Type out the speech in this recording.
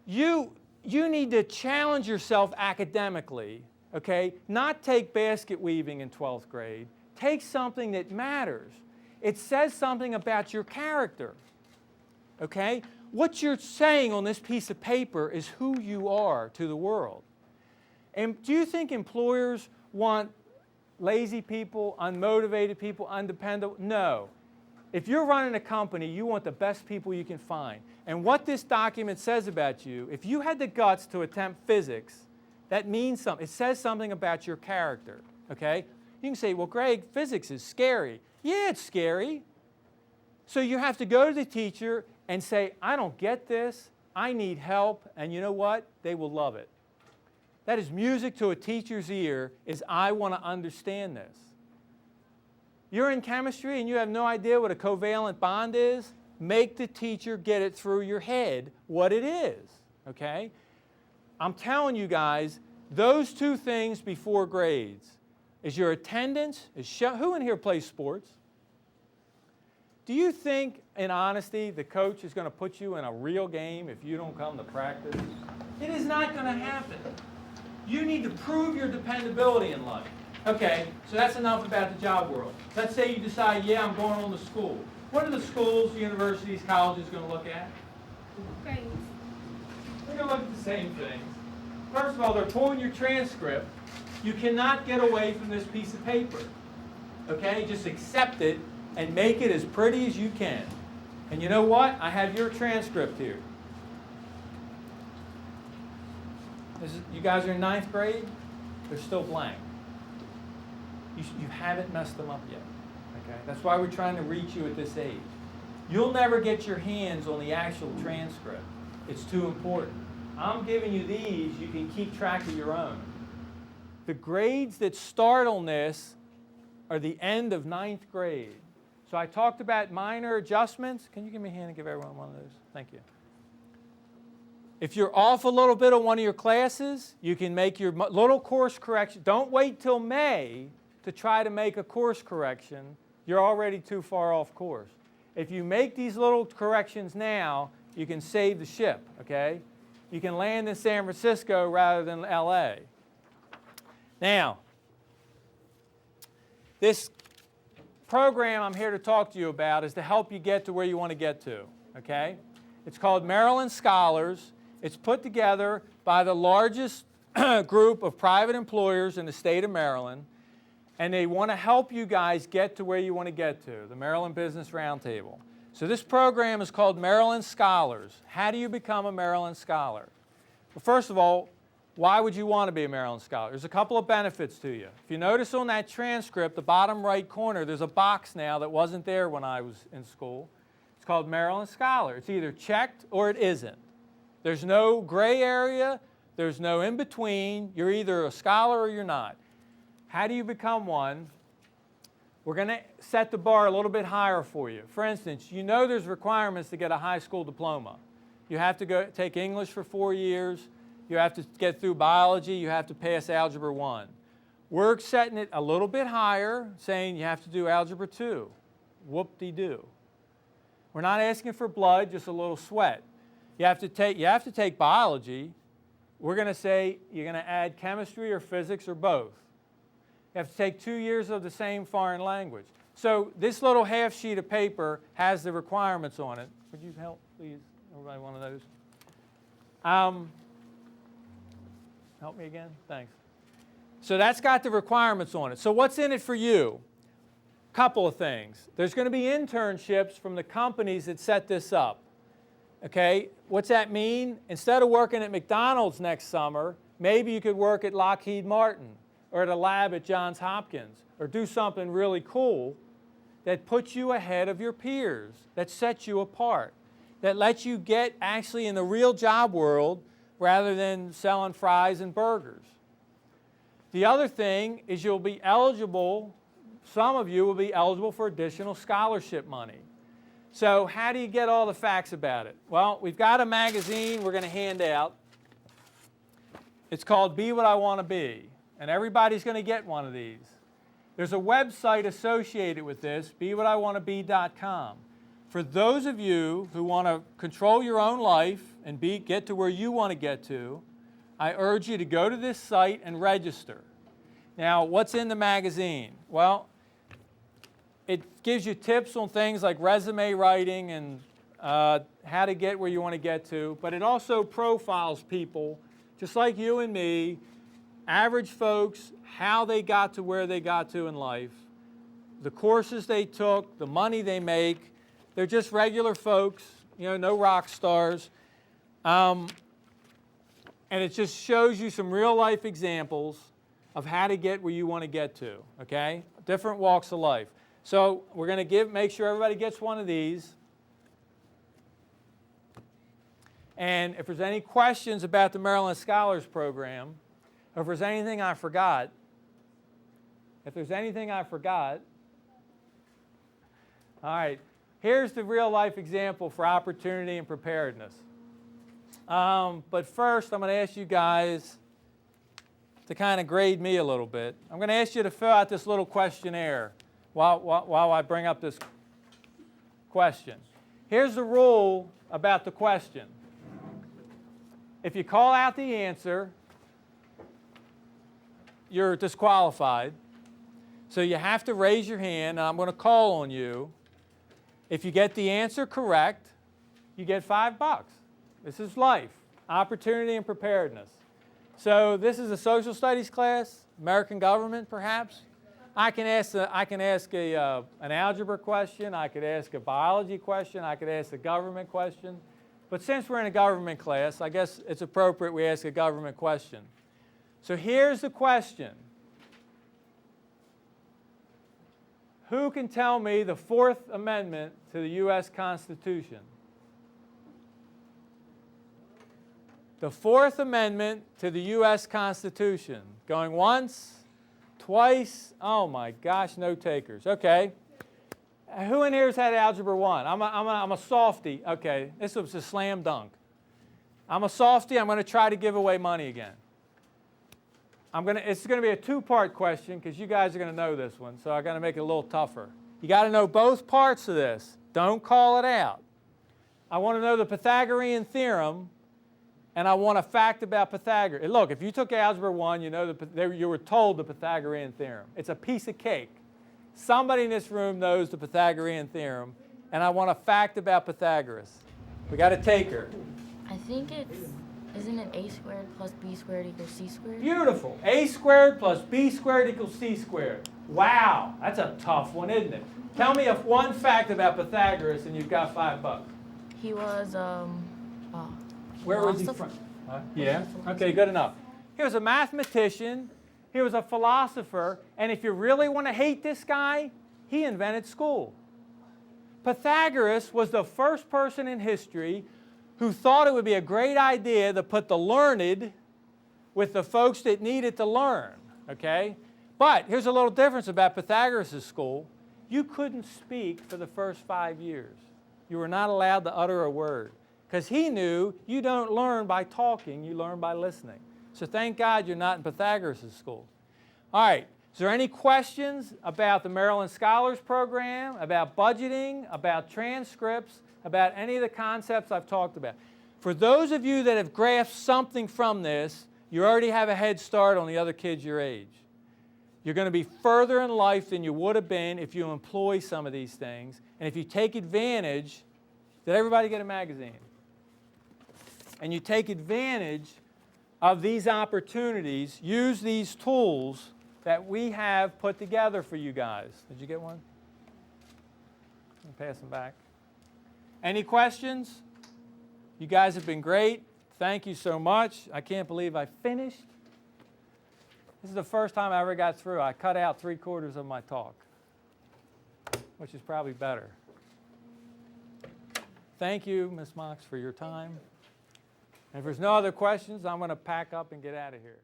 you need to challenge yourself academically, okay? Not take basket weaving in 12th grade. Take something that matters. It says something about your character, okay? What you're saying on this piece of paper is who you are to the world. And do you think employers want lazy people, unmotivated people, undependable? No. If you're running a company, you want the best people you can find. And what this document says about you, if you had the guts to attempt physics, that means something. It says something about your character, okay? You can say, well, Greg, physics is scary. Yeah, it's scary. So you have to go to the teacher and say, I don't get this. I need help. And you know what? They will love it. That is music to a teacher's ear, is I want to understand this. You're in chemistry and you have no idea what a covalent bond is? Make the teacher get it through your head what it is, okay? I'm telling you guys, those two things before grades is your attendance, who in here plays sports? Do you think, in honesty, the coach is going to put you in a real game if you don't come to practice? It is not going to happen. You need to prove your dependability in life. Okay, so that's enough about the job world. Let's say you decide, yeah, I'm going on to school. What are the schools, universities, colleges going to look at? Grades. They're going to look at the same things. First of all, they're pulling your transcript. You cannot get away from this piece of paper. Okay, just accept it and make it as pretty as you can. And you know what? I have your transcript here. You guys are in 9th grade. They're still blank. You haven't messed them up yet. Okay? That's why we're trying to reach you at this age. You'll never get your hands on the actual transcript. It's too important. I'm giving you these. You can keep track of your own. The grades that start on this are the end of 9th grade. So I talked about minor adjustments. Can you give me a hand and give everyone one of those? Thank you. If you're off a little bit on one of your classes, you can make your little course correction. Don't wait till May to try to make a course correction. You're already too far off course. If you make these little corrections now, you can save the ship, okay? You can land in San Francisco rather than LA. Now, this program I'm here to talk to you about is to help you get to where you want to get to, okay? It's called Maryland Scholars. It's put together by the largest group of private employers in the state of Maryland, and they want to help you guys get to where you want to get to, the Maryland Business Roundtable. So this program is called Maryland Scholars. How do you become a Maryland Scholar? Well, first of all, why would you want to be a Maryland Scholar? There's a couple of benefits to you. If you notice on that transcript, the bottom right corner, there's a box now that wasn't there when I was in school. It's called Maryland Scholar. It's either checked or it isn't. There's no gray area. There's no in between. You're either a scholar or you're not. How do you become one? We're going to set the bar a little bit higher for you. For instance, you know there's requirements to get a high school diploma. You have to go take English for 4 years. You have to get through biology. You have to pass Algebra 1. We're setting it a little bit higher, saying you have to do Algebra 2. Whoop-de-doo. We're not asking for blood, just a little sweat. You have to take biology. We're going to say you're going to add chemistry or physics or both. You have to take 2 years of the same foreign language. So this little half sheet of paper has the requirements on it. Would you help, please? Everybody one of those? Help me again? Thanks. So that's got the requirements on it. So what's in it for you? Couple of things. There's going to be internships from the companies that set this up. Okay, what's that mean? Instead of working at McDonald's next summer, maybe you could work at Lockheed Martin or at a lab at Johns Hopkins or do something really cool that puts you ahead of your peers, that sets you apart, that lets you get actually in the real job world rather than selling fries and burgers. The other thing is you'll be eligible, some of you will be eligible for additional scholarship money. So how do you get all the facts about it? Well, we've got a magazine we're going to hand out. It's called Be What I Want to Be, and everybody's going to get one of these. There's a website associated with this, bewhatiwanttobe.com. For those of you who want to control your own life and get to where you want to get to, I urge you to go to this site and register. Now, what's in the magazine? Well, it gives you tips on things like resume writing and how to get where you want to get to, but it also profiles people, just like you and me, average folks, how they got to where they got to in life, the courses they took, the money they make. They're just regular folks, you know, no rock stars. And it just shows you some real life examples of how to get where you want to get to, okay? Different walks of life. So we're going to make sure everybody gets one of these. And if there's any questions about the Maryland Scholars Program, or if there's anything I forgot, all right, here's the real life example for opportunity and preparedness. But first, I'm going to ask you guys to kind of grade me a little bit. I'm going to ask you to fill out this little questionnaire while I bring up this question. Here's the rule about the question. If you call out the answer, you're disqualified. So you have to raise your hand, and I'm going to call on you. If you get the answer correct, you get $5. This is life, opportunity and preparedness. So this is a social studies class, American government perhaps. I can ask an algebra question, I could ask a biology question, I could ask a government question. But since we're in a government class, I guess it's appropriate we ask a government question. So here's the question. Who can tell me the Fourth Amendment to the U.S. Constitution? The Fourth Amendment to the U.S. Constitution. Going once, twice, oh my gosh, no takers. Okay. Who in here has had Algebra 1? I'm a softie. Okay, this was a slam dunk. I'm a softie. I'm going to try to give away money again. It's going to be a two-part question because you guys are going to know this one, so I'm going to make it a little tougher. You got to know both parts of this. Don't call it out. I want to know the Pythagorean theorem, and I want a fact about Pythagoras. Look, if you took Algebra 1, you know you were told the Pythagorean theorem. It's a piece of cake. Somebody in this room knows the Pythagorean theorem, and I want a fact about Pythagoras. We got a taker. I think isn't it a squared plus b squared equals c squared? Beautiful. A squared plus b squared equals c squared. Wow, that's a tough one, isn't it? Tell me one fact about Pythagoras, and you've got $5. He was Where was he from? Yeah. Okay, good enough. He was a mathematician. He was a philosopher, and if you really want to hate this guy, he invented school. Pythagoras was the first person in history who thought it would be a great idea to put the learned with the folks that needed to learn, okay? But here's a little difference about Pythagoras' school. You couldn't speak for the first 5 years. You were not allowed to utter a word because he knew you don't learn by talking, you learn by listening. So thank God you're not in Pythagoras' school. All right, is there any questions about the Maryland Scholars Program, about budgeting, about transcripts, about any of the concepts I've talked about? For those of you that have grasped something from this, you already have a head start on the other kids your age. You're going to be further in life than you would have been if you employ some of these things. And if you take advantage, did everybody get a magazine? And you take advantage of these opportunities, use these tools that we have put together for you guys. Did you get one? I'll pass them back. Any questions? You guys have been great. Thank you so much. I can't believe I finished. This is the first time I ever got through. I cut out 3/4 of my talk, which is probably better. Thank you, Ms. Mox, for your time. And if there's no other questions, I'm going to pack up and get out of here.